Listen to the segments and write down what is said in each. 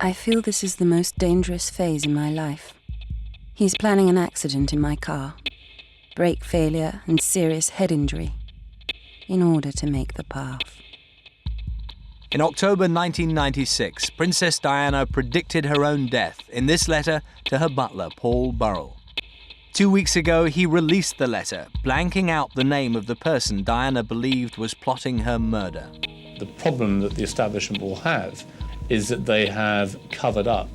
I feel this is the most dangerous phase in my life. He's planning an accident in my car, brake failure and serious head injury, in order to make the path. In October 1996, Princess Diana predicted her own death in this letter to her butler, Paul Burrell. 2 weeks ago, he released the letter, blanking out the name of the person Diana believed was plotting her murder. The problem that the establishment will have is that they have covered up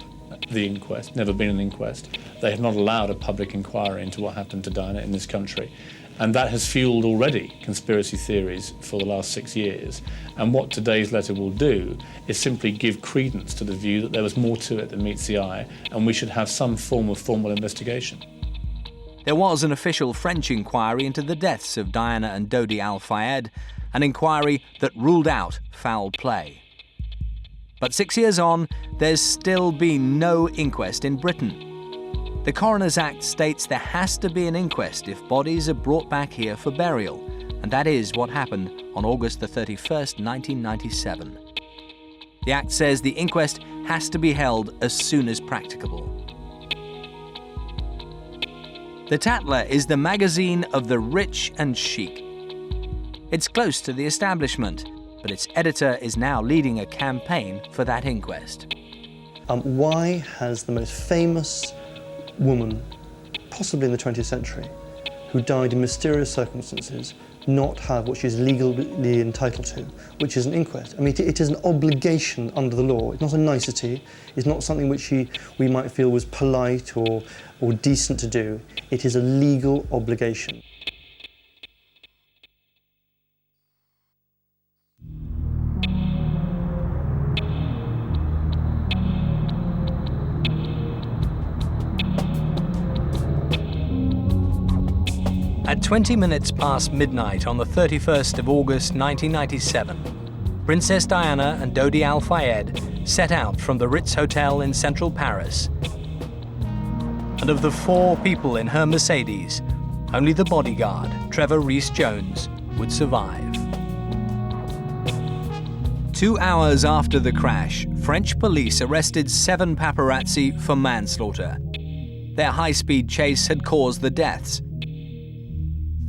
the inquest, never been an inquest. They have not allowed a public inquiry into what happened to Diana in this country. And that has fueled already conspiracy theories for the last 6 years. And what today's letter will do is simply give credence to the view that there was more to it than meets the eye, and we should have some form of formal investigation. There was an official French inquiry into the deaths of Diana and Dodi Al-Fayed, an inquiry that ruled out foul play. But 6 years on, there's still been no inquest in Britain. The Coroner's Act states there has to be an inquest if bodies are brought back here for burial, and that is what happened on August the 31st, 1997. The Act says the inquest has to be held as soon as practicable. The Tatler is the magazine of the rich and chic. It's close to the establishment, but its editor is now leading a campaign for that inquest. Why has the most famous woman, possibly in the 20th century, who died in mysterious circumstances, not have what she's legally entitled to, which is an inquest? I mean, it is an obligation under the law. It's not a nicety. It's not something which we might feel was polite or decent to do. It is a legal obligation. At 20 minutes past midnight on the 31st of August 1997, Princess Diana and Dodi Al-Fayed set out from the Ritz Hotel in central Paris. And of the 4 people in her Mercedes, only the bodyguard, Trevor Rees-Jones, would survive. 2 hours after the crash, French police arrested 7 paparazzi for manslaughter. Their high-speed chase had caused the deaths.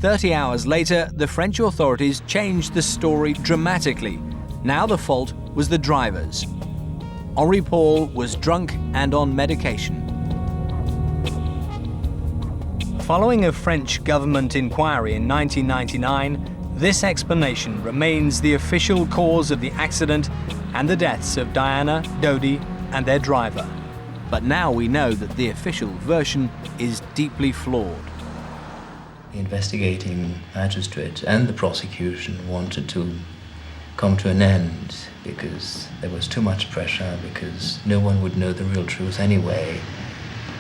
30 hours later, the French authorities changed the story dramatically. Now the fault was the drivers. Henri Paul was drunk and on medication. Following a French government inquiry in 1999, this explanation remains the official cause of the accident and the deaths of Diana, Dodi, and their driver. But now we know that the official version is deeply flawed. The investigating magistrate and the prosecution wanted to come to an end because there was too much pressure, because no one would know the real truth anyway,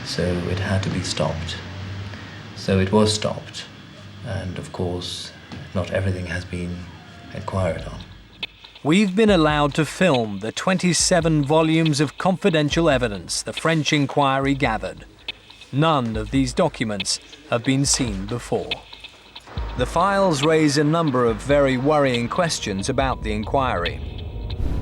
so it had to be stopped. So it was stopped, and of course, not everything has been inquired on. We've been allowed to film the 27 volumes of confidential evidence the French inquiry gathered. None of these documents have been seen before. The files raise a number of very worrying questions about the inquiry.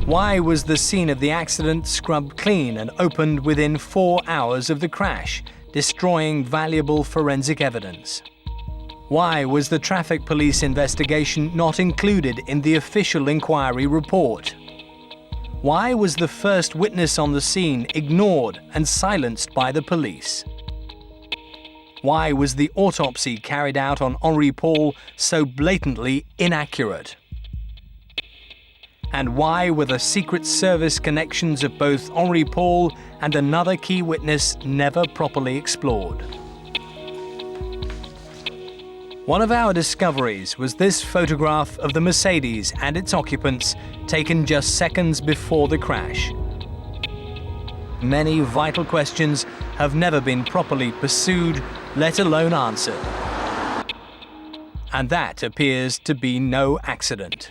Why was the scene of the accident scrubbed clean and opened within 4 hours of the crash, destroying valuable forensic evidence? Why was the traffic police investigation not included in the official inquiry report? Why was the first witness on the scene ignored and silenced by the police? Why was the autopsy carried out on Henri Paul so blatantly inaccurate? And why were the Secret Service connections of both Henri Paul and another key witness never properly explored? One of our discoveries was this photograph of the Mercedes and its occupants taken just seconds before the crash. Many vital questions have never been properly pursued, let alone answered. And that appears to be no accident.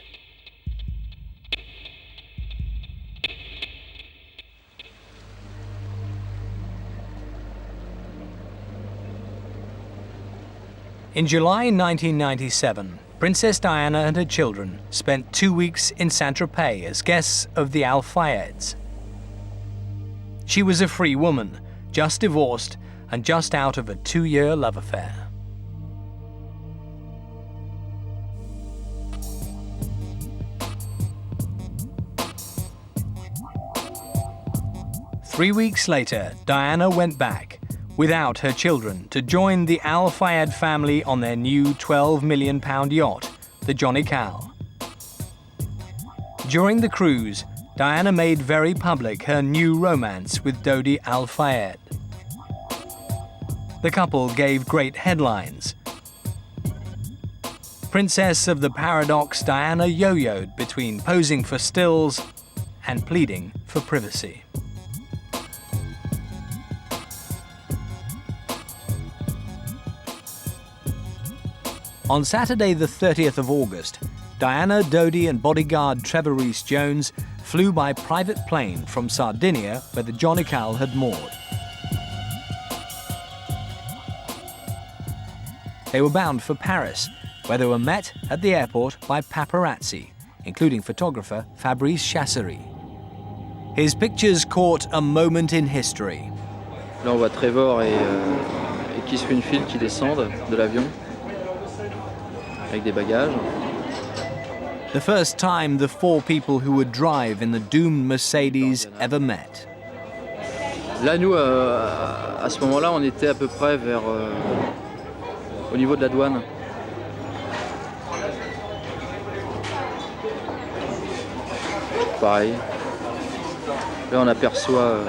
In July 1997, Princess Diana and her children spent 2 weeks in Saint-Tropez as guests of the Al-Fayeds. She was a free woman, just divorced and just out of a 2-year love affair. Three weeks later, Diana went back, without her children, to join the Al Fayed family on their new £12 million yacht, the Johnny Cal. During the cruise, Diana made very public her new romance with Dodi Al Fayed. The couple gave great headlines. Princess of the Paradox Diana yo-yoed between posing for stills and pleading for privacy. On Saturday the 30th of August, Diana, Dodi and bodyguard Trevor Rees-Jones flew by private plane from Sardinia, where the Johnny Cal had moored. They were bound for Paris, where they were met at the airport by paparazzi, including photographer Fabrice Chasserie. His pictures caught a moment in history. Là, on voit Trevor et qui suit une file qui descendent de l'avion avec des bagages. The first time the four people who would drive in the doomed Mercedes ever met. Là, nous, à ce moment-là, on était à peu près vers au niveau de la douane. Pareil. Là, on aperçoit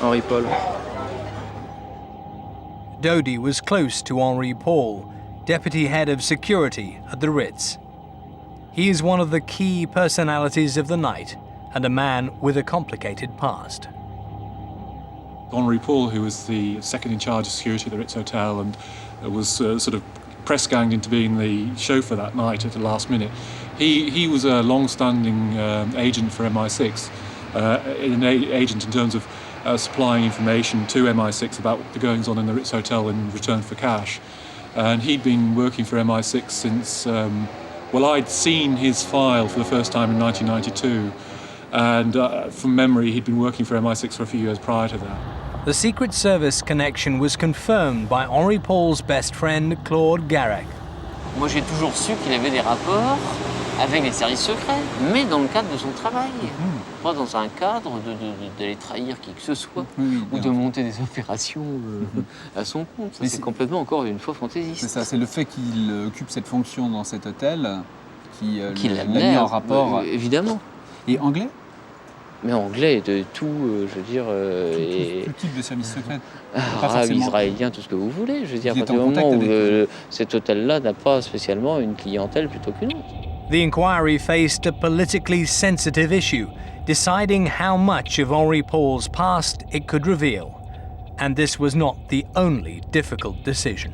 Henri Paul. Dodi was close to Henri Paul, deputy head of security at the Ritz. He is one of the key personalities of the night and a man with a complicated past. Henri Paul, who was the second in charge of security at the Ritz Hotel and was sort of press-ganged into being the chauffeur that night at the last minute, he was a long-standing agent for MI6, an agent in terms of supplying information to MI6 about the goings-on in the Ritz Hotel in return for cash. And he'd been working for MI6 since, well, I'd seen his file for the first time in 1992, and from memory he'd been working for MI6 for a few years prior to that. The Secret Service connection was confirmed by Henri Paul's best friend, Claude Garrec. Moi, j'ai toujours su qu'il avait des rapports avec les services secrets, mais dans le cadre de son travail. Pas dans un cadre d'aller trahir qui que ce soit, ou de monter des opérations à son compte. Ça, c'est complètement encore une fois fantaisiste. C'est ça, c'est le fait qu'il occupe cette fonction dans cet hôtel qui l'a mis en rapport. Évidemment. Et anglais? Mais anglais, de tout, je veux dire... Tout type de service secret. Arabe, israélien, tout ce que vous voulez. Je veux dire, à partir du moment où cet hôtel-là n'a pas spécialement une clientèle plutôt qu'une autre. The inquiry faced a politically sensitive issue, deciding how much of Henri Paul's past it could reveal. And this was not the only difficult decision.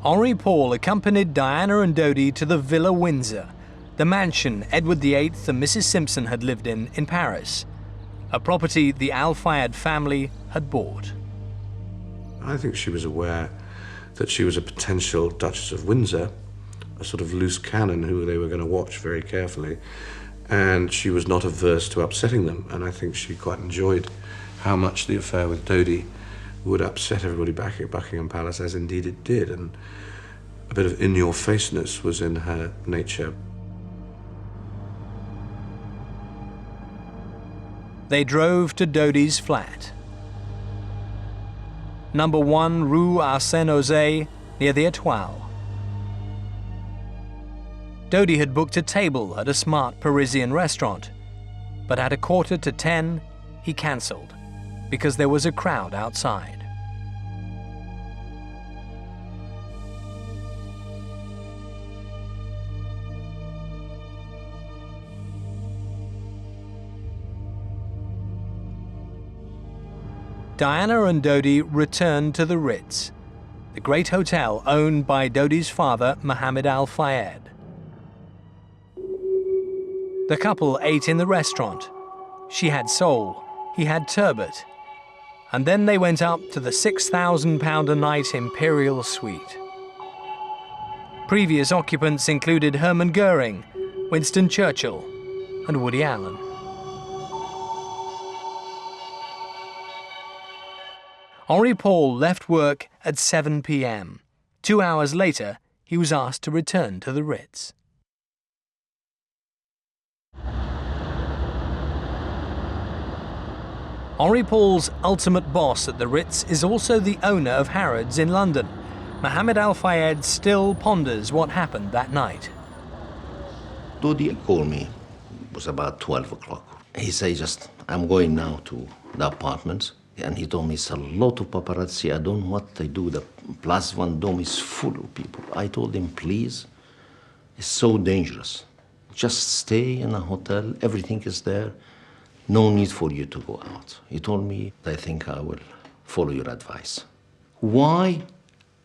Henri Paul accompanied Diana and Dodi to the Villa Windsor, the mansion Edward VIII and Mrs. Simpson had lived in Paris, a property the Al Fayed family had bought. I think she was aware that she was a potential Duchess of Windsor, a sort of loose cannon who they were going to watch very carefully, and she was not averse to upsetting them, and I think she quite enjoyed how much the affair with Dodi would upset everybody back at Buckingham Palace, as indeed it did, and a bit of in-your-faceness was in her nature. They drove to Dodi's flat. Number 1 Rue Arsène-Osé, near the Étoile. Dodi had booked a table at a smart Parisian restaurant, but at 9:45, he cancelled because there was a crowd outside. Diana and Dodi returned to the Ritz, the great hotel owned by Dodi's father, Mohammed Al Fayed. The couple ate in the restaurant. She had sole, he had turbot, and then they went up to the £6,000 a night Imperial Suite. Previous occupants included Hermann Goering, Winston Churchill, and Woody Allen. Henri Paul left work at 7 p.m. 2 hours later, he was asked to return to the Ritz. Henri Paul's ultimate boss at the Ritz is also the owner of Harrods in London. Mohammed Al-Fayed still ponders what happened that night. Dodi called me. It was about 12 o'clock. He said, I'm going now to the apartments. And he told me, it's a lot of paparazzi. I don't know what they do. The Place Vendôme is full of people. I told him, please, it's so dangerous. Just stay in a hotel. Everything is there. No need for you to go out. He told me, I think I will follow your advice. Why?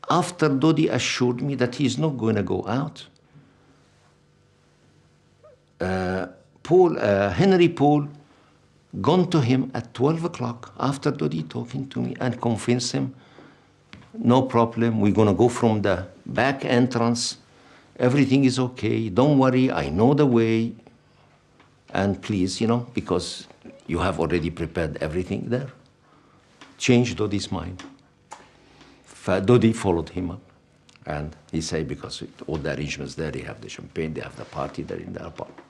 After Dodi assured me that he's not going to go out, Henri Paul gone to him at 12 o'clock after Dodi talking to me and convinced him, no problem, we're going to go from the back entrance. Everything is okay. Don't worry, I know the way. And please, because you have already prepared everything there, change Dodi's mind. Dodi followed him up. And he said, because all the arrangements there, they have the champagne, they have the party there in the apartment.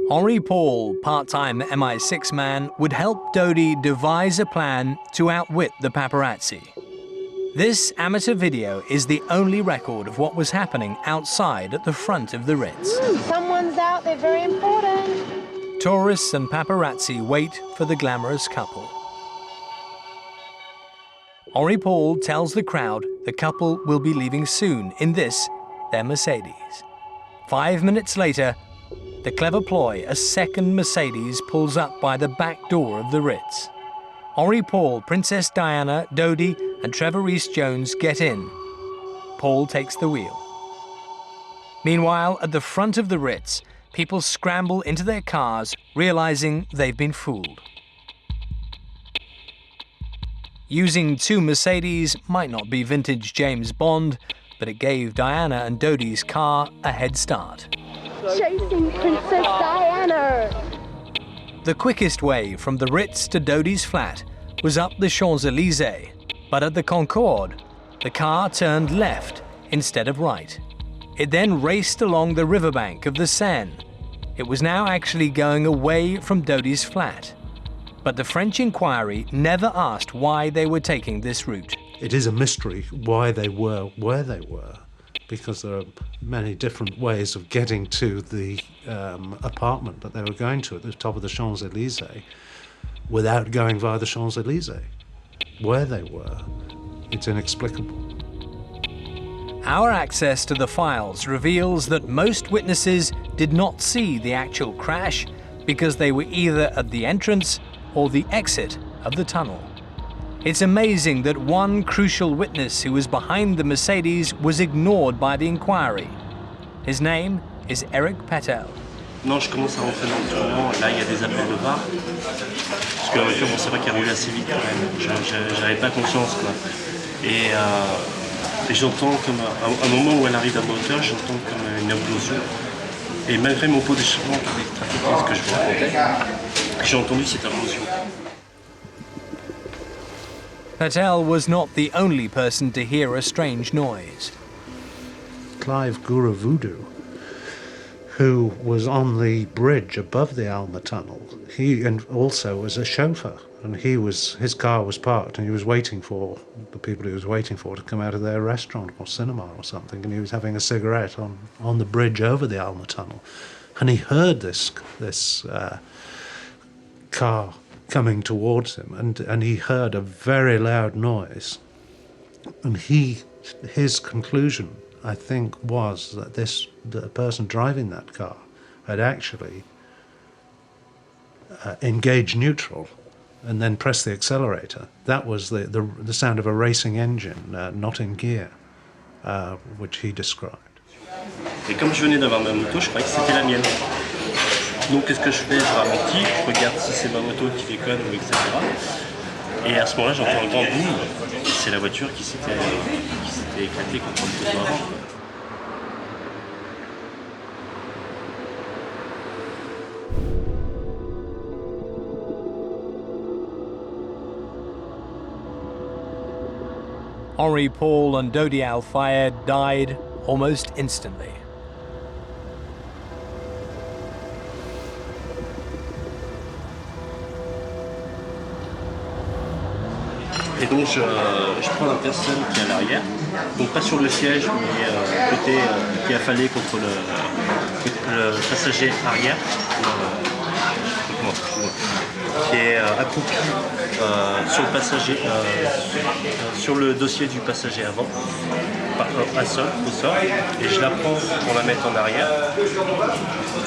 Henri Paul, part-time MI6 man, would help Dodi devise a plan to outwit the paparazzi. This amateur video is the only record of what was happening outside at the front of the Ritz. Someone's out, they're very important. Tourists and paparazzi wait for the glamorous couple. Henri Paul tells the crowd the couple will be leaving soon in this, their Mercedes. 5 minutes later, the clever ploy, a second Mercedes pulls up by the back door of the Ritz. Henri Paul, Princess Diana, Dodi, and Trevor Rees-Jones get in. Paul takes the wheel. Meanwhile, at the front of the Ritz, people scramble into their cars, realizing they've been fooled. Using two Mercedes might not be vintage James Bond, but it gave Diana and Dodi's car a head start. Chasing Princess Diana! The quickest way from the Ritz to Dodi's flat was up the Champs-Élysées, but at the Concorde, the car turned left instead of right. It then raced along the riverbank of the Seine. It was now actually going away from Dodi's flat. But the French inquiry never asked why they were taking this route. It is a mystery why they were where they were, because there are many different ways of getting to the apartment that they were going to at the top of the Champs-Élysées without going via the Champs-Élysées. Where they were, it's inexplicable. Our access to the files reveals that most witnesses did not see the actual crash because they were either at the entrance or the exit of the tunnel. It's amazing that one crucial witness who was behind the Mercedes was ignored by the inquiry. His name is Henri Paul. Non, je commence à rentrer dans le tournant. Là, il y a des appels de VAR. Parce que la voiture, bon, c'est vrai qu'elle roule assez vite quand même. J'avais pas conscience, quoi. Et j'entends comme, à un moment où elle arrive à ma hauteur, j'entends comme une implosion. Et malgré mon pot d'échappement qui est trafiqué, ce que je vous racontais, j'ai entendu cette implosion. Patel was not the only person to hear a strange noise. Clive Guravoodoo, who was on the bridge above the Alma Tunnel, he and also was a chauffeur, and his car was parked, and he was waiting for the people he was waiting for to come out of their restaurant or cinema or something, and he was having a cigarette on the bridge over the Alma Tunnel, and he heard this car coming towards him, and he heard a very loud noise, and his conclusion, I think, was that the person driving that car had actually engaged neutral and then pressed the accelerator. That was the sound of a racing engine not in gear, which he described. Et comme je venais d'avoir ma moto, je croyais que c'était la mienne. Donc qu'est-ce que je fais? Je ralentis, je regarde si c'est ma moto qui déconne ou etc. Et à ce moment-là, j'entends un grand boom. C'est la voiture qui s'était éclatée contre le poteau avant. Henri Paul and Dodi Al-Fayed died almost instantly. Et donc je prends la personne qui est à l'arrière, donc pas sur le siège, mais côté qui est affalé contre le passager arrière, qui est accroupi sur le passager, sur le dossier du passager avant, au sol, et je la prends pour la mettre en arrière.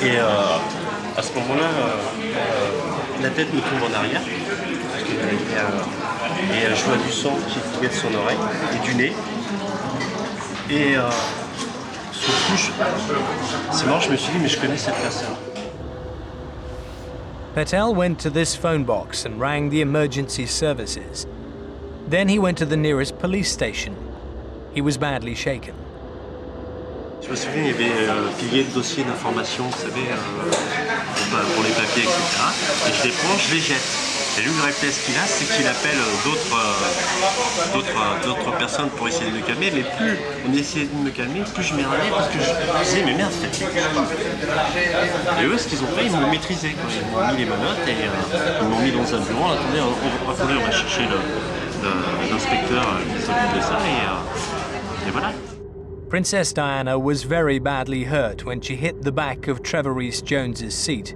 Et à ce moment-là, la tête me tombe en arrière. Et je vois du sang qui coulait de son oreille et du nez. Et sur le coup, c'est marrant, je me suis dit, mais je connais cette personne. Patel went to this phone box and rang the emergency services. Then he went to the nearest police station. He was badly shaken. Je me souviens, il y avait pilier de dossiers d'information, vous savez, pour les papiers, etc. Et je les prends, je les jette. Et lui, le réflexe qu'il a, c'est qu'il appelle d'autres personnes pour essayer de me calmer. Mais plus on essayait de me calmer, plus je m'énervais parce que je disais, mais merde, c'est Et eux, ce qu'ils ont fait, ils m'ont maîtrisé. Ils m'ont mis les menottes et ils m'ont mis dans un bureau. Attendez, on va chercher l'inspecteur qui s'occupe de ça. Et voilà. Princess Diana was very badly hurt when she hit the back of Trevor Rees-Jones's seat,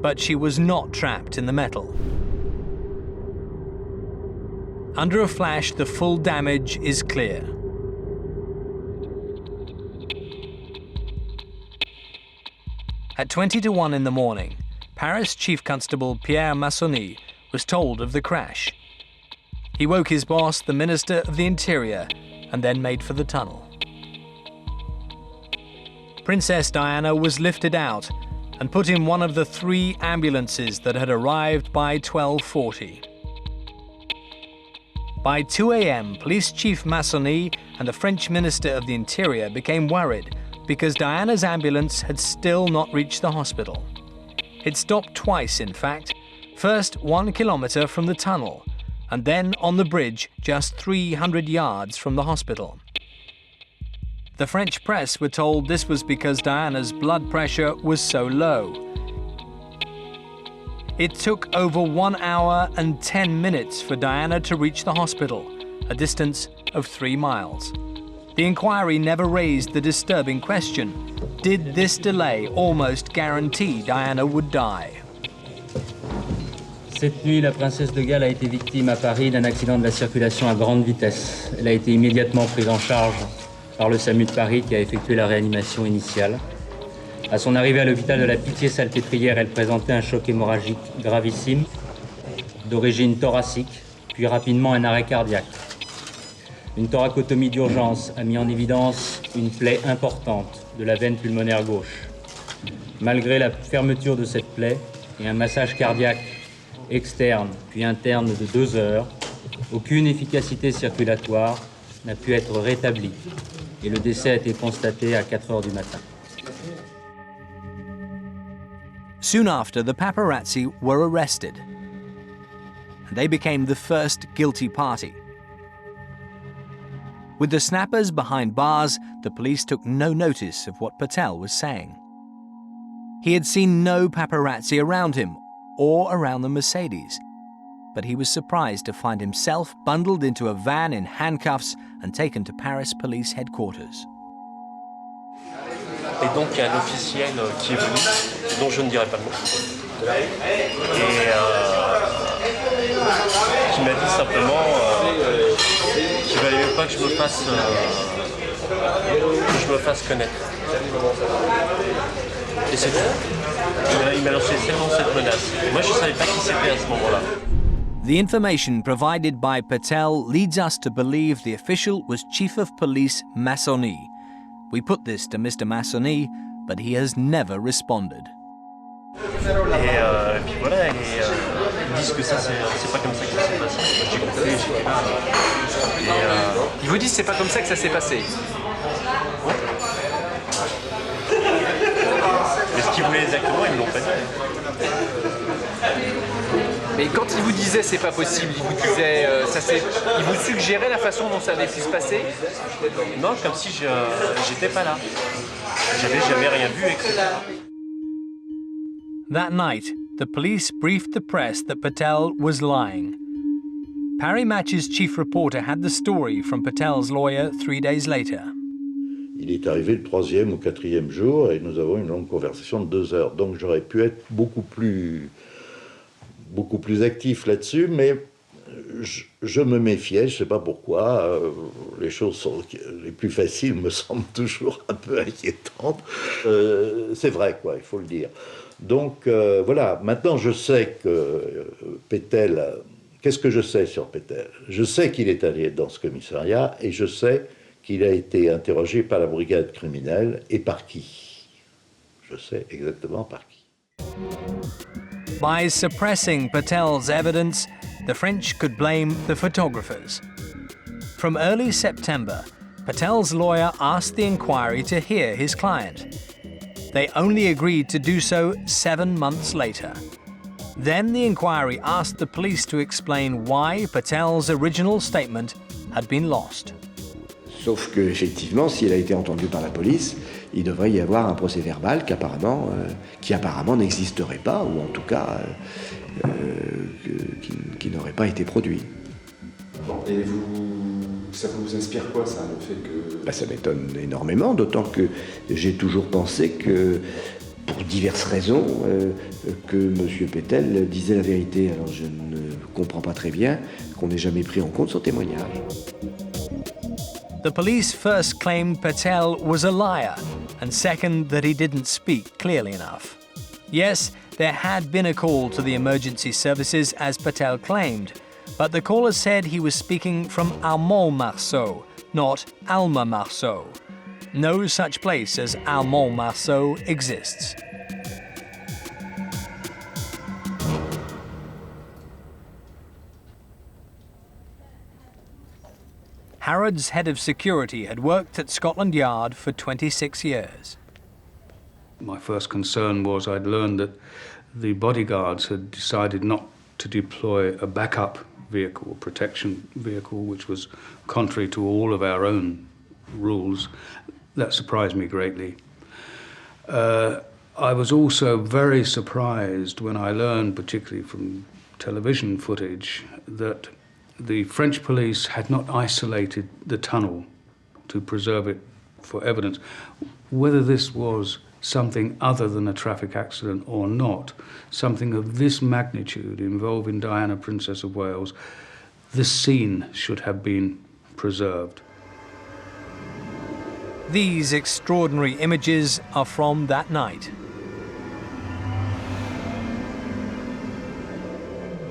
but she was not trapped in the metal. Under a flash, the full damage is clear. At 20 to 1 in the morning, Paris Chief Constable Pierre Massonny was told of the crash. He woke his boss, the Minister of the Interior, and then made for the tunnel. Princess Diana was lifted out and put in one of the 3 ambulances that had arrived by 12:40. By 2 a.m., Police Chief Massonny and the French Minister of the Interior became worried because Diana's ambulance had still not reached the hospital. It stopped twice, in fact, first 1 kilometre from the tunnel, and then on the bridge just 300 yards from the hospital. The French press were told this was because Diana's blood pressure was so low. It took over 1 hour and 10 minutes for Diana to reach the hospital, a distance of 3 miles. The inquiry never raised the disturbing question: did this delay almost guarantee Diana would die? Cette nuit, la princesse de Galles a été victime à Paris d'un accident de la circulation à grande vitesse. Elle a été immédiatement prise en charge par le SAMU de Paris qui a effectué la réanimation initiale. À son arrivée à l'hôpital de la Pitié-Salpêtrière, elle présentait un choc hémorragique gravissime, d'origine thoracique, puis rapidement un arrêt cardiaque. Une thoracotomie d'urgence a mis en évidence une plaie importante de la veine pulmonaire gauche. Malgré la fermeture de cette plaie et un massage cardiaque externe puis interne de 2 heures, aucune efficacité circulatoire n'a pu être rétablie et le décès a été constaté à 4 heures du matin. Soon after, the paparazzi were arrested, and they became the first guilty party. With the snappers behind bars, the police took no notice of what Patel was saying. He had seen no paparazzi around him or around the Mercedes, but he was surprised to find himself bundled into a van in handcuffs and taken to Paris police headquarters. Et donc il y a un officiel qui est venu, dont je ne dirai pas le nom, et qui m'a dit simplement qu'il ne valait même pas que je me fasse connaître. Et c'est tout. Il m'a lancé seulement cette menace. Moi je ne savais pas qui c'était à ce moment-là. The information provided by Patel leads us to believe the official was Chief of Police Massonny. We put this to Mr. Massonny, but he has never responded. Et puis voilà, ils disent que ça, c'est pas comme ça que ça s'est passé. Moi, j'ai compris, j'étais là. Ils vous disent que c'est pas comme ça que ça s'est passé. Ouais. Mais ce qu'ils voulaient exactement, ils me l'ont pas dit. Mais quand il vous disait c'est pas possible, il vous disait, il vous suggérait la façon dont ça avait pu se passer? Non, comme si j'étais pas là. J'avais jamais rien vu, etc. That night, the police briefed the press that Patel was lying. Paris Match's chief reporter had the story from Patel's lawyer 3 days later. Il est arrivé le 3e ou 4e jour et nous avons une longue conversation de 2 heures. Donc j'aurais pu être beaucoup plus actif là-dessus, mais je me méfiais, je ne sais pas pourquoi. Les choses les plus faciles me semblent toujours un peu inquiétantes. C'est vrai, quoi, il faut le dire. Donc voilà, maintenant je sais que Patel... Qu'est-ce que je sais sur Patel? Je sais qu'il est allé dans ce commissariat et je sais qu'il a été interrogé par la brigade criminelle et par qui. Je sais exactement par qui. By suppressing Patel's evidence, the French could blame the photographers. From early September, Patel's lawyer asked the inquiry to hear his client. They only agreed to do so 7 months later. Then the inquiry asked the police to explain why Patel's original statement had been lost. Sauf que, effectivement, s'il a été entendu par la police, il devrait y avoir un procès verbal qui apparemment n'existerait pas, ou en tout cas qui n'aurait pas été produit. Et ça vous inspire quoi, ça, le fait que... Ça m'étonne énormément, d'autant que j'ai toujours pensé que, pour diverses raisons, que M. Patel disait la vérité. Alors je ne comprends pas très bien qu'on n'ait jamais pris en compte son témoignage. The police first claimed Patel was a liar, and second that he didn't speak clearly enough. Yes, there had been a call to the emergency services as Patel claimed, but the caller said he was speaking from Almont-Marceau, not Alma-Marceau. No such place as Almont-Marceau exists. Harrods' head of security had worked at Scotland Yard for 26 years. My first concern was I'd learned that the bodyguards had decided not to deploy a backup vehicle, protection vehicle, which was contrary to all of our own rules. That surprised me greatly. I was also very surprised when I learned, particularly from television footage, that the French police had not isolated the tunnel to preserve it for evidence. Whether this was something other than a traffic accident or not, something of this magnitude involving Diana, Princess of Wales, this scene should have been preserved. These extraordinary images are from that night.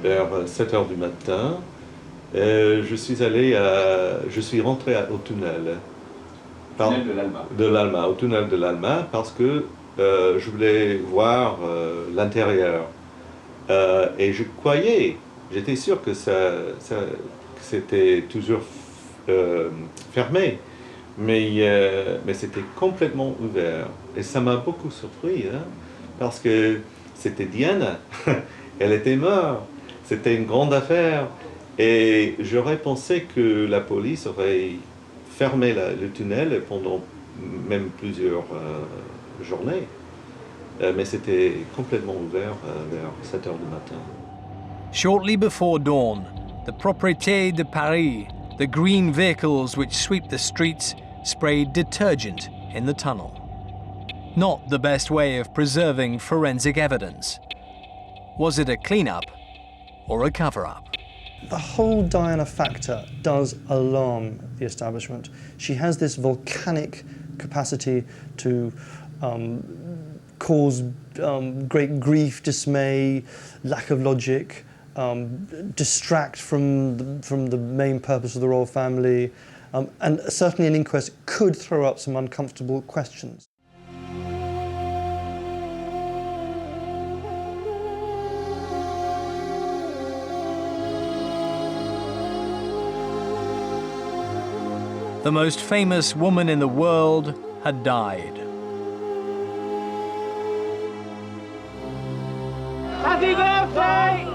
Vers 7 heures du matin, je suis rentré au tunnel. Au tunnel de l'Alma, parce que je voulais voir l'intérieur. Et je croyais, j'étais sûr que c'était toujours fermé, mais c'était complètement ouvert. Et ça m'a beaucoup surpris, hein, parce que c'était Diana, elle était morte, c'était une grande affaire. Et j'aurais pensé que la police aurait fermé le tunnel pendant même plusieurs journées. Mais c'était complètement ouvert vers 7 heures du matin. Shortly before dawn, the Propriété de Paris, the green vehicles which sweep the streets, sprayed detergent in the tunnel. Not the best way of preserving forensic evidence. Was it a clean-up or a cover-up? The whole Diana factor does alarm the establishment. She has this volcanic capacity to cause great grief, dismay, lack of logic, distract from the main purpose of the royal family, and certainly an inquest could throw up some uncomfortable questions. The most famous woman in the world had died. Happy birthday!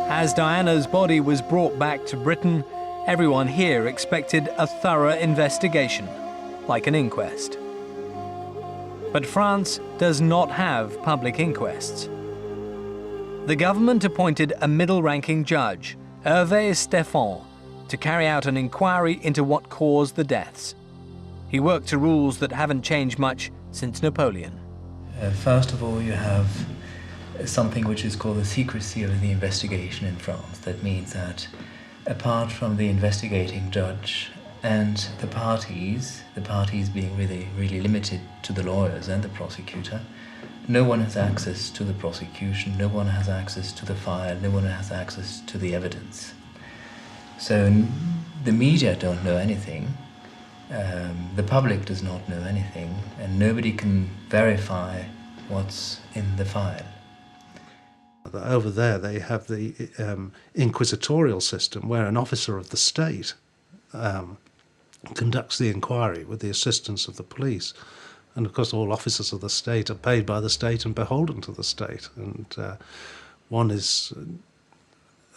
As Diana's body was brought back to Britain, everyone here expected a thorough investigation, like an inquest. But France does not have public inquests. The government appointed a middle-ranking judge, Hervé Stéphan, to carry out an inquiry into what caused the deaths. He worked to rules that haven't changed much since Napoleon. First of all, you have something which is called the secrecy of the investigation in France. That means that apart from the investigating judge and the parties being really limited to the lawyers and the prosecutor, no one has access to the prosecution, no one has access to the file, no one has access to the evidence. So the media don't know anything, the public does not know anything, and nobody can verify what's in the file. Over there they have the inquisitorial system where an officer of the state conducts the inquiry with the assistance of the police. And of course all officers of the state are paid by the state and beholden to the state. And one is,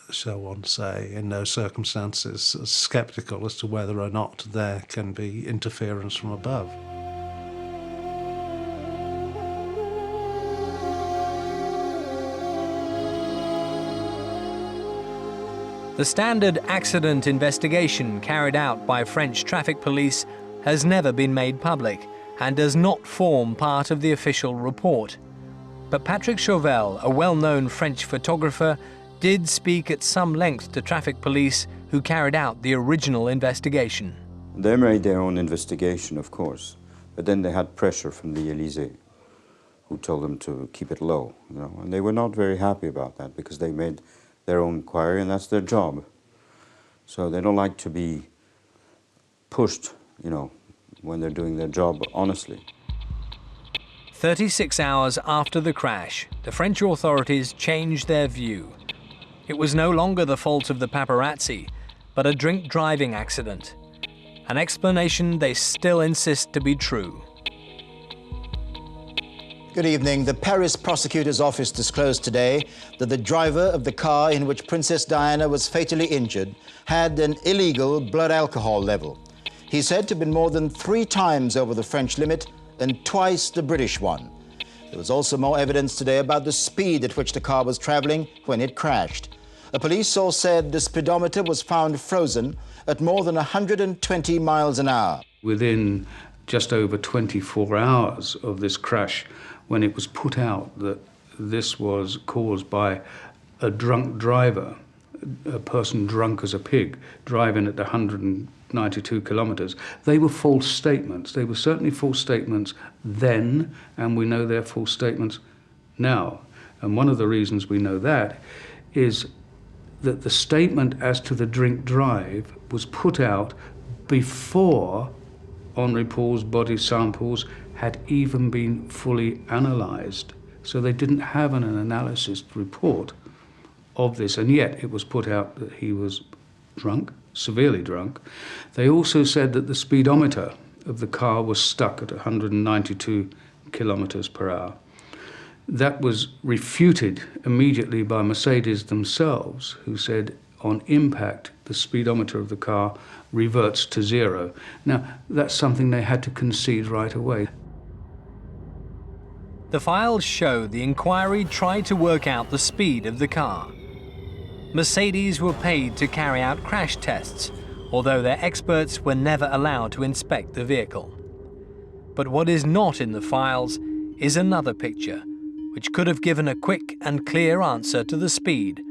shall one say, in no circumstances sceptical as to whether or not there can be interference from above. The standard accident investigation carried out by French traffic police has never been made public and does not form part of the official report. But Patrick Chauvel, a well-known French photographer, did speak at some length to traffic police who carried out the original investigation. They made their own investigation, of course, but then they had pressure from the Élysée, who told them to keep it low, you know, and they were not very happy about that because they made their own inquiry and that's their job. So they don't like to be pushed, you know, when they're doing their job honestly. 36 hours after the crash, the French authorities changed their view. It was no longer the fault of the paparazzi, but a drink-driving accident. An explanation they still insist to be true. Good evening. The Paris prosecutor's office disclosed today that the driver of the car in which Princess Diana was fatally injured had an illegal blood alcohol level. He's said to have been more than 3 times over the French limit and twice the British one. There was also more evidence today about the speed at which the car was traveling when it crashed. A police source said the speedometer was found frozen at more than 120 miles an hour. Within just over 24 hours of this crash, when it was put out that this was caused by a drunk driver, a person drunk as a pig, driving at 192 kilometres, they were false statements. They were certainly false statements then, and we know they're false statements now. And one of the reasons we know that is that the statement as to the drink drive was put out before Henri Paul's body samples had even been fully analysed. So they didn't have an analysis report of this, and yet it was put out that he was drunk, severely drunk. They also said that the speedometer of the car was stuck at 192 kilometres per hour. That was refuted immediately by Mercedes themselves, who said on impact the speedometer of the car reverts to 0. Now, that's something they had to concede right away. The files show the inquiry tried to work out the speed of the car. Mercedes were paid to carry out crash tests, although their experts were never allowed to inspect the vehicle. But what is not in the files is another picture, which could have given a quick and clear answer to the speed,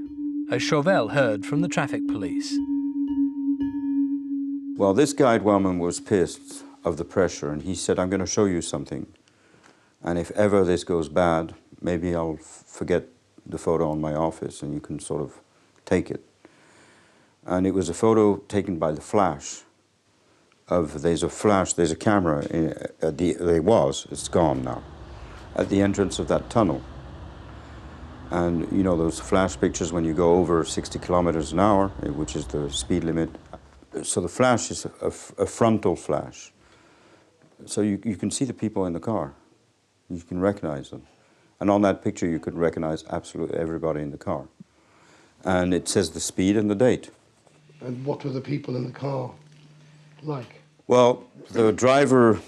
as Chauvel heard from the traffic police. Well, this guide wellman was pissed of the pressure, and he said, I'm going to show you something. And if ever this goes bad, maybe I'll forget the photo in my office and you can sort of take it. And it was a photo taken by the flash. There's a camera, it's gone now, at the entrance of that tunnel. And you know those flash pictures when you go over 60 kilometers an hour, which is the speed limit. So the flash is a frontal flash. So you can see the people in the car. You can recognize them. And on that picture, you could recognize absolutely everybody in the car. And it says the speed and the date. And what were the people in the car like? Well, the driver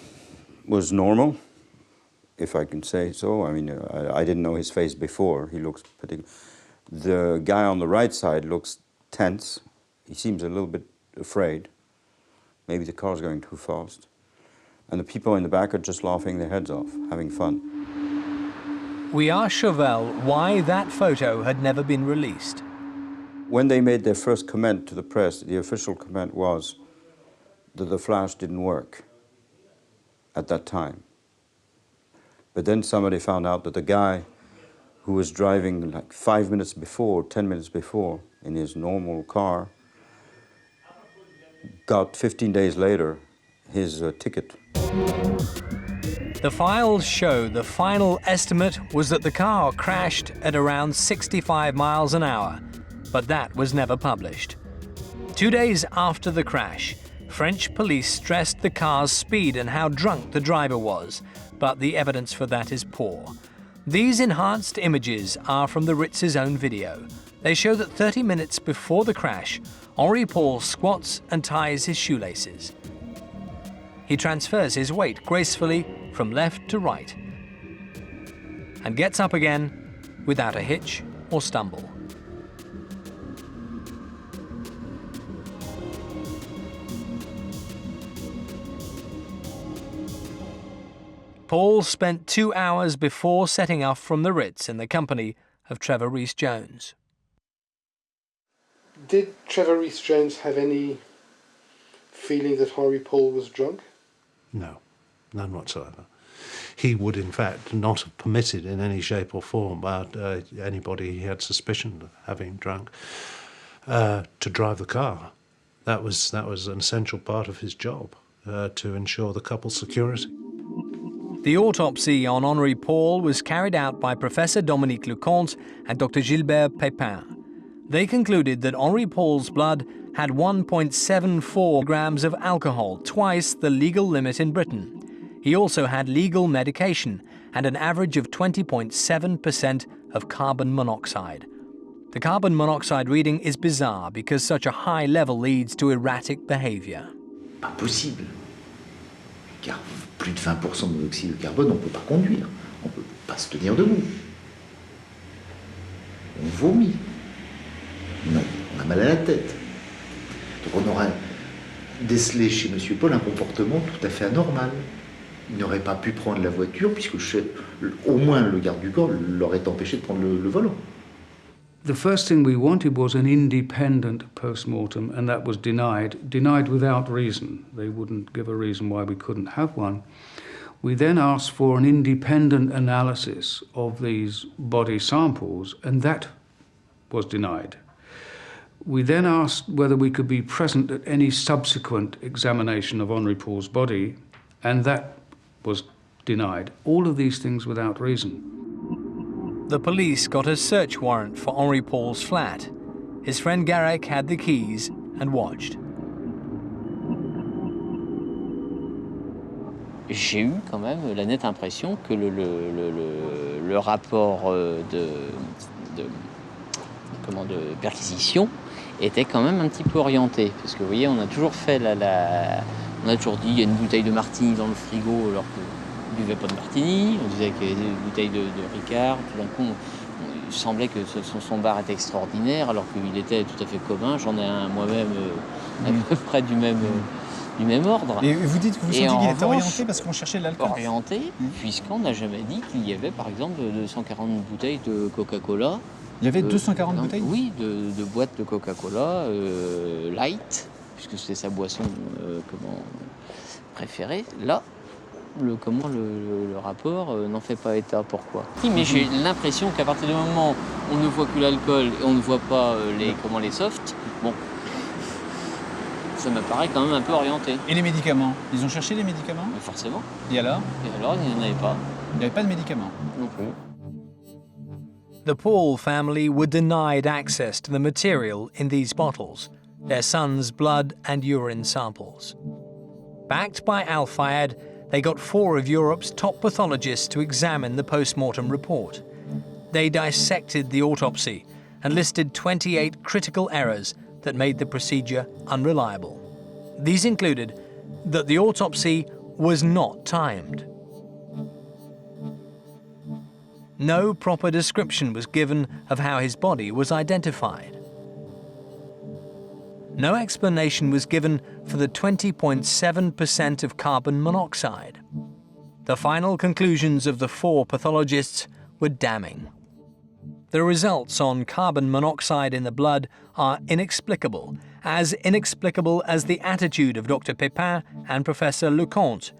was normal, if I can say so. I mean, I didn't know his face before. He looks particular. The guy on the right side looks tense. He seems a little bit afraid. Maybe the car's going too fast. And the people in the back are just laughing their heads off, having fun. We asked Chauvel why that photo had never been released. When they made their first comment to the press, the official comment was that the flash didn't work at that time. But then somebody found out that the guy who was driving like 5 minutes before, 10 minutes before, in his normal car, got 15 days later his ticket. The files show the final estimate was that the car crashed at around 65 miles an hour, but that was never published. 2 days after the crash, French police stressed the car's speed and how drunk the driver was, but the evidence for that is poor. These enhanced images are from the Ritz's own video. They show that 30 minutes before the crash, Henri Paul squats and ties his shoelaces. He transfers his weight gracefully from left to right and gets up again without a hitch or stumble. Paul spent 2 hours before setting off from the Ritz in the company of Trevor Rees-Jones. Did Trevor Rees-Jones have any feeling that Henri Paul was drunk? No, none whatsoever. He would, in fact, not have permitted in any shape or form anybody he had suspicion of having drunk to drive the car. That was an essential part of his job, to ensure the couple's security. The autopsy on Henri Paul was carried out by Professor Dominique Leconte and Dr. Gilbert Pépin. They concluded that Henri Paul's blood had 1.74 grams of alcohol, twice the legal limit in Britain. He also had legal medication and an average of 20.7% of carbon monoxide. The carbon monoxide reading is bizarre because such a high level leads to erratic behavior. Pas possible. Car plus de 20% de monoxyde de carbone, on ne peut pas conduire. On ne peut pas se tenir debout. On vomit. On a mal à la tête. Donc on aura décelé chez M. Paul un comportement tout à fait anormal. Il n'aurait pas pu prendre la voiture puisque au moins le garde du corps l'aurait empêché de prendre le volant. The first thing we wanted was an independent post-mortem, and that was denied without reason. They wouldn't give a reason why we couldn't have one. We then asked for an independent analysis of these body samples, and that was denied. We then asked whether we could be present at any subsequent examination of Henri Paul's body, and that was denied. All of these things without reason. The police got a search warrant for Henri Paul's flat. His friend Garrick had the keys and watched. J'ai eu quand même la nette impression que le rapport de perquisition était quand même un petit peu orienté. Parce que vous voyez, on a toujours fait on a toujours dit il y a une bouteille de martini dans le frigo alors que ne buvait pas de martini, on disait qu'il y avait des bouteilles de Ricard, tout d'un coup il semblait que son bar était extraordinaire alors qu'il était tout à fait commun, j'en ai un moi-même à peu près du même ordre. Et vous dites que vous sentez qu'il était orienté parce qu'on cherchait de l'alcool? Orienté, puisqu'on n'a jamais dit qu'il y avait par exemple 240 bouteilles de Coca-Cola. Il y avait 240 bouteilles? Oui, de boîtes de Coca-Cola light, puisque c'était sa boisson préférée. Là, le rapport n'en fait pas état. Pourquoi? Mais j'ai l'impression qu'à partir du moment où on ne voit que l'alcool et on ne voit pas les softs, bon, ça me paraît quand même un peu orienté. Et les médicaments? Ils ont cherché les médicaments? Mais forcément. Et alors? Et alors, il n'y en avait pas. Il n'y avait pas de médicaments? Non plus. The Paul family were denied access to the material in these bottles, their son's blood and urine samples. Backed by Al-Fayed, they got 4 of Europe's top pathologists to examine the post-mortem report. They dissected the autopsy and listed 28 critical errors that made the procedure unreliable. These included that the autopsy was not timed. No proper description was given of how his body was identified. No explanation was given for the 20.7% of carbon monoxide. The final conclusions of the 4 pathologists were damning. The results on carbon monoxide in the blood are inexplicable as the attitude of Dr. Pepin and Professor Leconte,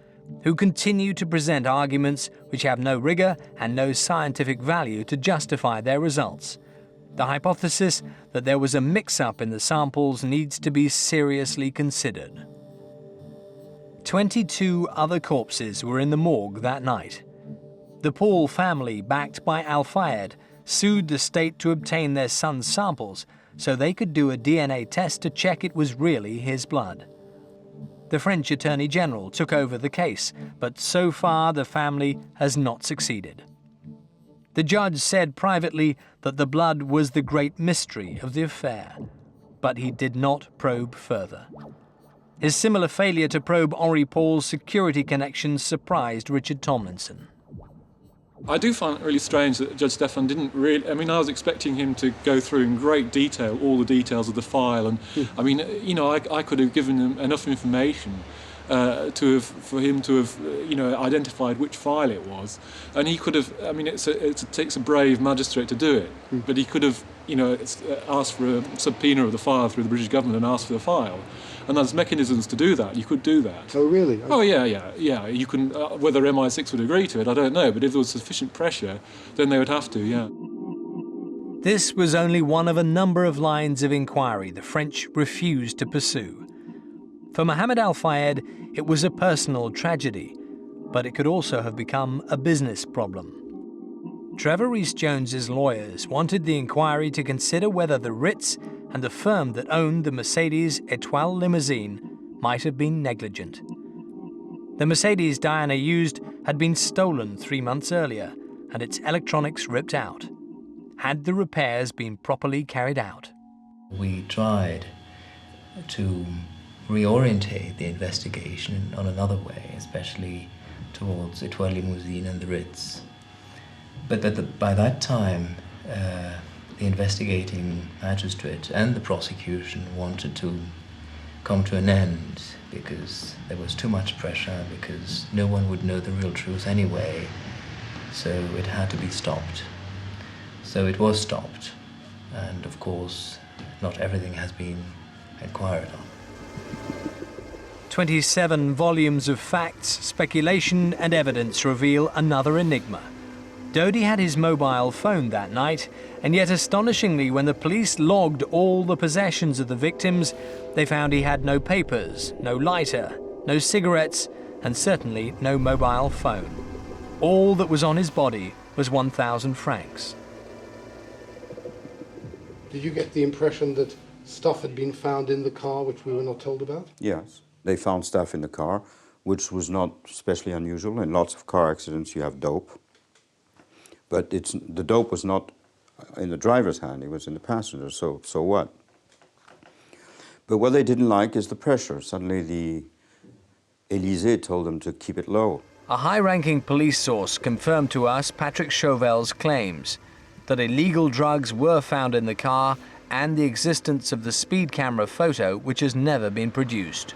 who continue to present arguments which have no rigor and no scientific value to justify their results. The hypothesis that there was a mix-up in the samples needs to be seriously considered. 22 other corpses were in the morgue that night. The Paul family, backed by Al-Fiat, sued the state to obtain their son's samples so they could do a DNA test to check it was really his blood. The French Attorney General took over the case, but so far the family has not succeeded. The judge said privately that the blood was the great mystery of the affair, but he did not probe further. His similar failure to probe Henri Paul's security connections surprised Richard Tomlinson. I do find it really strange that Judge Stephan didn't really... I mean, I was expecting him to go through in great detail all the details of the file, and I mean, you know, I could have given him enough information for him to have, you know, identified which file it was, and he could have. I mean, it takes a brave magistrate to do it, but he could have, you know, asked for a subpoena of the file through the British government and asked for the file. And there's mechanisms to do that. You could do that. Oh, really? Oh, yeah. You can. Whether MI6 would agree to it, I don't know. But if there was sufficient pressure, then they would have to. Yeah. This was only one of a number of lines of inquiry the French refused to pursue. For Mohammed Al-Fayed, it was a personal tragedy, but it could also have become a business problem. Trevor Rees-Jones's lawyers wanted the inquiry to consider whether the Ritz and the firm that owned the Mercedes Étoile limousine might have been negligent. The Mercedes Diana used had been stolen 3 months earlier and its electronics ripped out. Had the repairs been properly carried out? We tried to reorientate the investigation on another way, especially towards Étoile Limousine and the Ritz. But by that time, the investigating magistrate and the prosecution wanted to come to an end because there was too much pressure, because no one would know the real truth anyway, so it had to be stopped. So it was stopped, and of course, not everything has been inquired on. 27 volumes of facts, speculation, and evidence reveal another enigma. Dodi had his mobile phone that night, and yet astonishingly, when the police logged all the possessions of the victims, they found he had no papers, no lighter, no cigarettes, and certainly no mobile phone. All that was on his body was 1,000 francs. Did you get the impression that stuff had been found in the car which we were not told about? Yes, they found stuff in the car, which was not especially unusual. In lots of car accidents you have dope. But the dope was not in the driver's hand, it was in the passenger, so what? But what they didn't like is the pressure. Suddenly the Élysée told them to keep it low. A high-ranking police source confirmed to us Patrick Chauvel's claims that illegal drugs were found in the car and the existence of the speed camera photo, which has never been produced.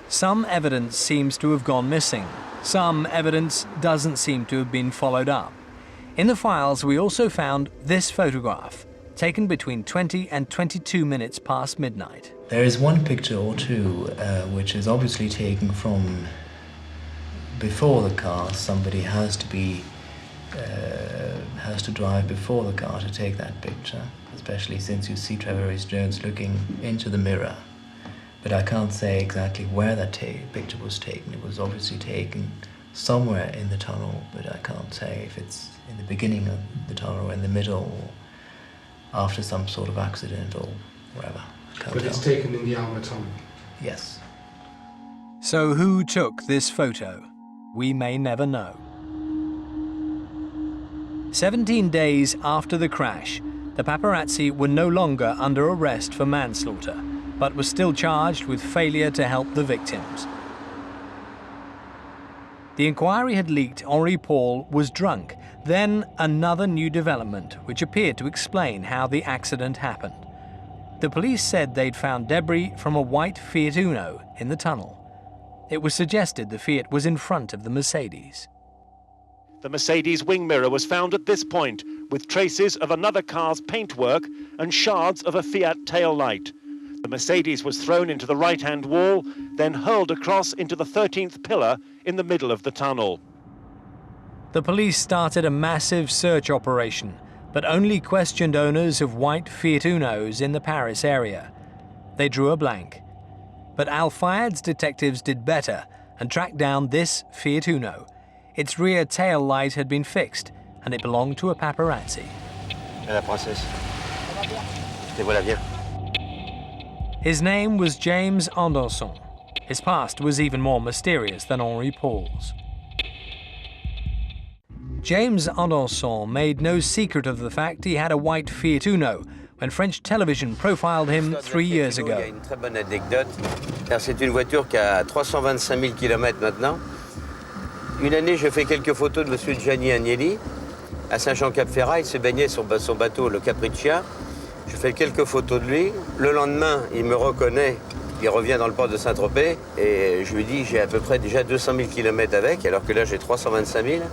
Some evidence seems to have gone missing. Some evidence doesn't seem to have been followed up. In the files, we also found this photograph, taken between 20 and 22 minutes past midnight. There is one picture or two which is obviously taken from before the car. Somebody has to drive before the car to take that picture, especially since you see Trevor Rees-Jones looking into the mirror. But I can't say exactly where that picture was taken. It was obviously taken somewhere in the tunnel, but I can't say if it's in the beginning of the tunnel or in the middle or after some sort of accident or wherever. But it's taken in the Alma tunnel? Yes. So who took this photo? We may never know. 17 days after the crash, The paparazzi were no longer under arrest for manslaughter, but were still charged with failure to help the victims. The inquiry had leaked Henri Paul was drunk. Then another new development, which appeared to explain how the accident happened. The police said they'd found debris from a white Fiat Uno in the tunnel. It was suggested the Fiat was in front of the Mercedes. The Mercedes wing mirror was found at this point, with traces of another car's paintwork and shards of a Fiat tail light. The Mercedes was thrown into the right-hand wall, then hurled across into the 13th pillar in the middle of the tunnel. The police started a massive search operation, but only questioned owners of white Fiat Unos in the Paris area. They drew a blank. But Al Fayad's detectives did better and tracked down this Fiat Uno. Its rear tail light had been fixed, and it belonged to a paparazzi. La princesse. Te voilà bien. His name was James Andanson. His past was even more mysterious than Henri Paul's. James Andanson made no secret of the fact he had a white Fiat Uno when French television profiled him 3 years ago. Il y a une très bonne anecdote. C'est une voiture qui a 325 000 km maintenant. Une année, je fais quelques photos de M. Gianni Agnelli à Saint-Jean-Cap-Ferrat. Il se baignait sur son bateau, le Capriccia. Je fais quelques photos de lui. Le lendemain, il me reconnaît. Il revient dans le port de Saint-Tropez. Et je lui dis, j'ai à peu près déjà 200 000 km avec, alors que là, j'ai 325 000.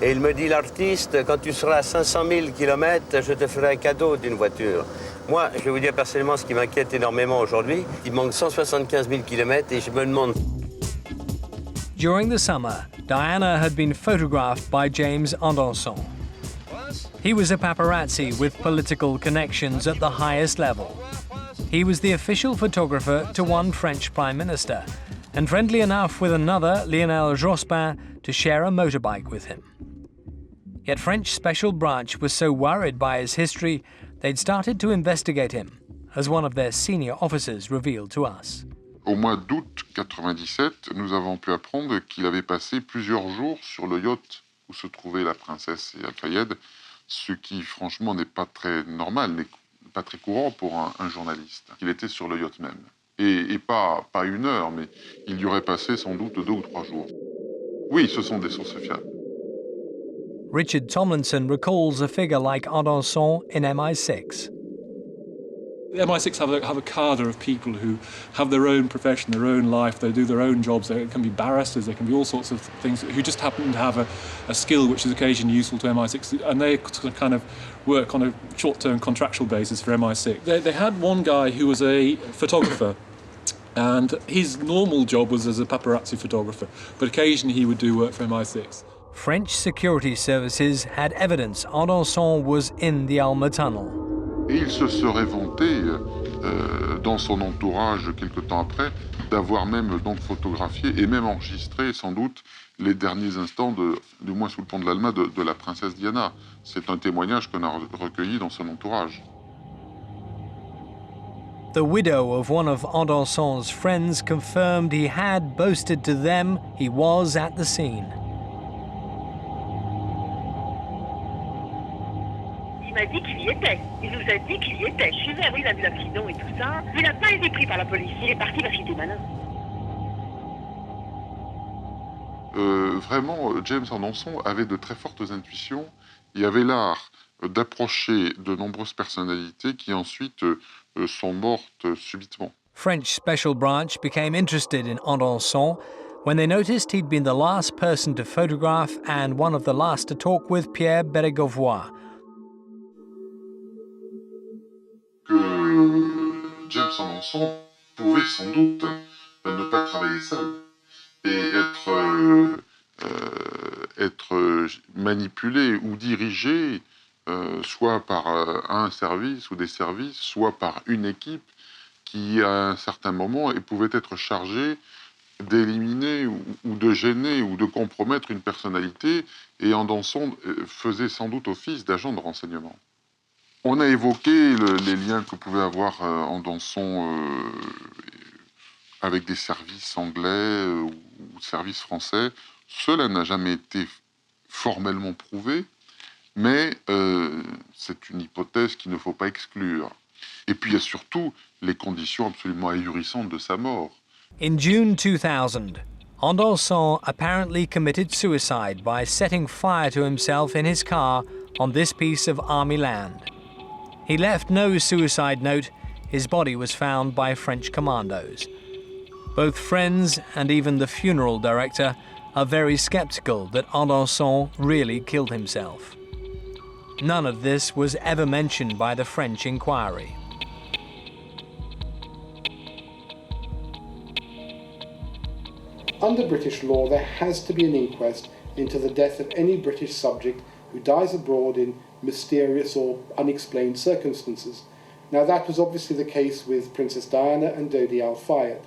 Et il me dit, l'artiste, quand tu seras à 500 000 km, je te ferai un cadeau d'une voiture. Moi, je vais vous dire personnellement ce qui m'inquiète énormément aujourd'hui. Il manque 175 000 km et je me demande... During the summer, Diana had been photographed by James Andanson. He was a paparazzi with political connections at the highest level. He was the official photographer to one French prime minister, and friendly enough with another, Lionel Jospin, to share a motorbike with him. Yet French Special Branch was so worried by his history, they'd started to investigate him, as one of their senior officers revealed to us. Au mois d'août 97, nous avons pu apprendre qu'il avait passé plusieurs jours sur le yacht où se trouvait la princesse et Al-Fayed, ce qui franchement n'est pas très normal, n'est pas très courant pour un journaliste. Il était sur le yacht même. Et pas 1 heure, mais il y aurait passé sans doute 2 ou 3 jours. Oui, ce sont des sources fiables. Richard Tomlinson recalls a figure like Andanson in MI6. The MI6 have a cadre of people who have their own profession, their own life, they do their own jobs. They can be barristers, they can be all sorts of things, who just happen to have a skill which is occasionally useful to MI6, and they kind of work on a short-term contractual basis for MI6. They had one guy who was a photographer, and his normal job was as a paparazzi photographer, but occasionally he would do work for MI6. French security services had evidence Andanson was in the Alma Tunnel. Et il se serait vanté, dans son entourage, quelque temps après, d'avoir même donc photographié et même enregistré, sans doute, les derniers instants, du moins sous le pont de l'Alma, de la princesse Diana. C'est un témoignage qu'on a recueilli dans son entourage. The widow of one of Andanson's friends confirmed he had boasted to them he was at the scene. Il m'a dit qu'il y était. Il nous a dit qu'il y était. Je suis venu, il a vu l'accident et tout ça. Il n'a pas été pris par la police. Il est parti parce qu'il était malin. Vraiment, James Andanson avait de très fortes intuitions et avait l'art d'approcher de nombreuses personnalités qui ensuite sont mortes subitement. French Special Branch became interested in Andanson when they noticed he'd been the last person to photograph and one of the last to talk with Pierre Bérégovoy. Que James Andanson pouvait sans doute ne pas travailler seul et être manipulé ou dirigé soit par un service ou des services, soit par une équipe qui, à un certain moment, pouvait être chargée d'éliminer ou de gêner ou de compromettre une personnalité, et Andanson faisait sans doute office d'agent de renseignement. On a évoqué les liens que pouvait avoir Andanson avec des services anglais ou services français. Cela n'a jamais été formellement prouvé, Mais c'est une hypothèse qu'il ne faut pas exclure. Et puis il y a surtout les conditions absolument ahurissantes de sa mort. In June 2000, Andanson apparently committed suicide by setting fire to himself in his car on this piece of army land. He left no suicide note. His body was found by French commandos. Both friends and even the funeral director are very skeptical that Andanson really killed himself. None of this was ever mentioned by the French inquiry. Under British law, there has to be an inquest into the death of any British subject who dies abroad in mysterious or unexplained circumstances. Now, that was obviously the case with Princess Diana and Dodi Al-Fayed.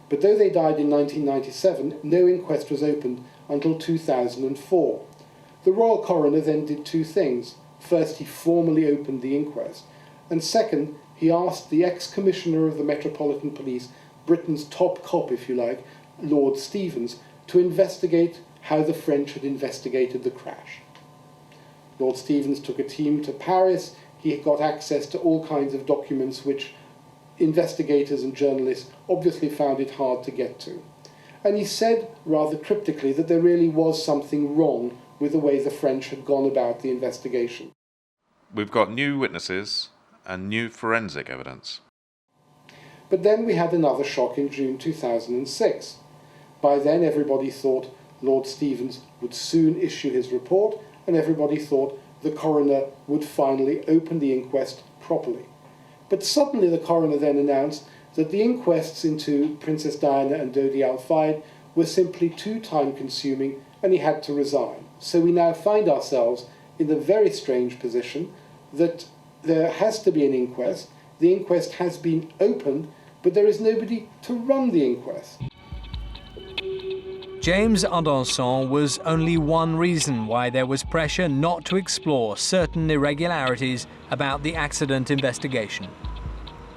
But though they died in 1997, no inquest was opened until 2004. The royal coroner then did two things. First, he formally opened the inquest, and second, he asked the ex-commissioner of the Metropolitan Police, Britain's top cop, if you like, Lord Stevens, to investigate how the French had investigated the crash. Lord Stevens took a team to Paris. He got access to all kinds of documents which investigators and journalists obviously found it hard to get to. And he said, rather cryptically, that there really was something wrong with the way the French had gone about the investigation. We've got new witnesses and new forensic evidence. But then we had another shock in June 2006. By then everybody thought Lord Stevens would soon issue his report, and everybody thought the coroner would finally open the inquest properly. But suddenly the coroner then announced that the inquests into Princess Diana and Dodi Al-Fayed were simply too time-consuming, and he had to resign. So we now find ourselves in the very strange position that there has to be an inquest. The inquest has been opened, but there is nobody to run the inquest. James Andanson was only one reason why there was pressure not to explore certain irregularities about the accident investigation.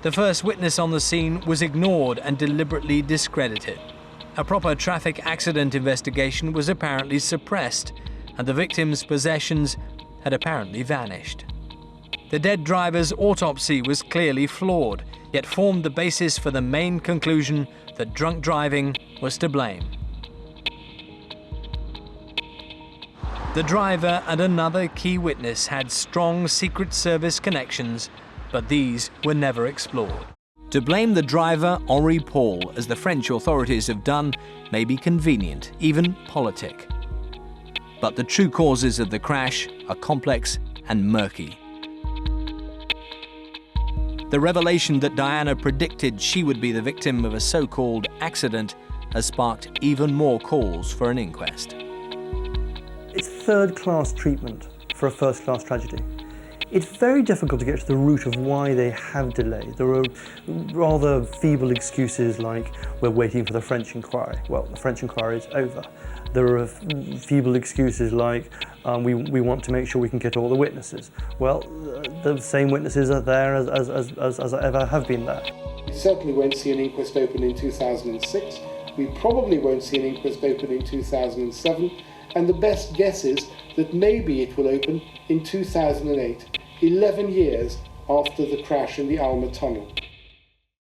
The first witness on the scene was ignored and deliberately discredited. A proper traffic accident investigation was apparently suppressed, and the victim's possessions had apparently vanished. The dead driver's autopsy was clearly flawed, yet formed the basis for the main conclusion that drunk driving was to blame. The driver and another key witness had strong Secret Service connections, but these were never explored. To blame the driver, Henri Paul, as the French authorities have done, may be convenient, even politic. But the true causes of the crash are complex and murky. The revelation that Diana predicted she would be the victim of a so-called accident has sparked even more calls for an inquest. It's third-class treatment for a first-class tragedy. It's very difficult to get to the root of why they have delayed. There are rather feeble excuses like, we're waiting for the French inquiry. Well, the French inquiry is over. There are feeble excuses like, we want to make sure we can get all the witnesses. Well, the same witnesses are there as ever have been there. We certainly won't see an inquest open in 2006. We probably won't see an inquest open in 2007. And the best guess is that maybe it will open in 2008, 11 years after the crash in the Alma Tunnel.